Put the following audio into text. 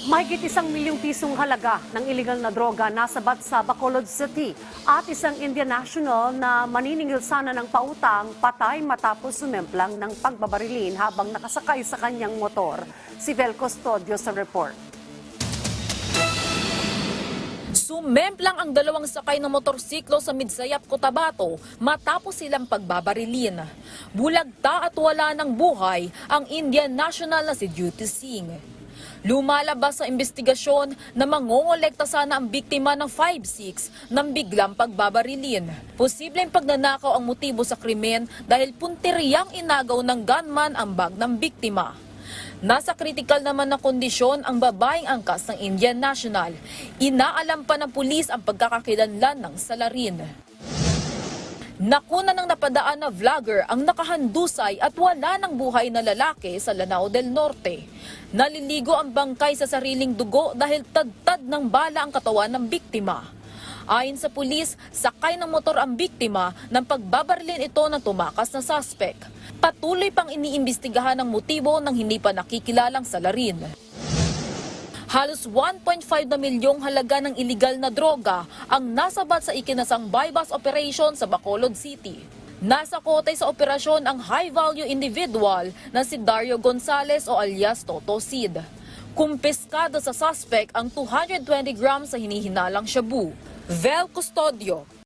Mahigit 1 milyong pisong halaga ng iligal na droga nasabat sa Bacolod City at isang Indian national na maniningil sana ng pautang patay matapos sumemplang ng pagbabarilin habang nakasakay sa kanyang motor. Si Vel Custodio sa report. Sumemplang ang dalawang sakay ng motorsiklo sa Midsayap, Cotabato matapos silang pagbabarilin. Bulagta at wala ng buhay ang Indian national na si Duty Singh. Lumalabas sa investigasyon na mangongolekta sana ang biktima ng 5-6 ng biglang pagbabarilin. Posibleng pagnanakaw ang motibo sa krimen dahil puntiriyang inagaw ng gunman ang bag ng biktima. Nasa kritikal naman na kondisyon ang babaeng angkas ng Indian national. Inaalam pa ng pulis ang pagkakakilanlan ng salarin. Nakuna ng napadaan na vlogger ang nakahandusay at wala ng buhay na lalaki sa Lanao del Norte. Naliligo ang bangkay sa sariling dugo dahil tadtad ng bala ang katawan ng biktima. Ayon sa pulis, sakay ng motor ang biktima nang pagbabarilin ito ng tumakas na suspect. Patuloy pang iniimbestigahan ang motibo ng hindi pa nakikilalang salarin. Halos 1.5 na milyong halaga ng iligal na droga ang nasabat sa ikinasang bypass operation sa Bacolod City. Nasa kote sa operasyon ang high-value individual na si Dario Gonzales o alias Toto Sid. Kumpiskado sa suspect ang 220 grams sa hinihinalang shabu. Vel Custodio,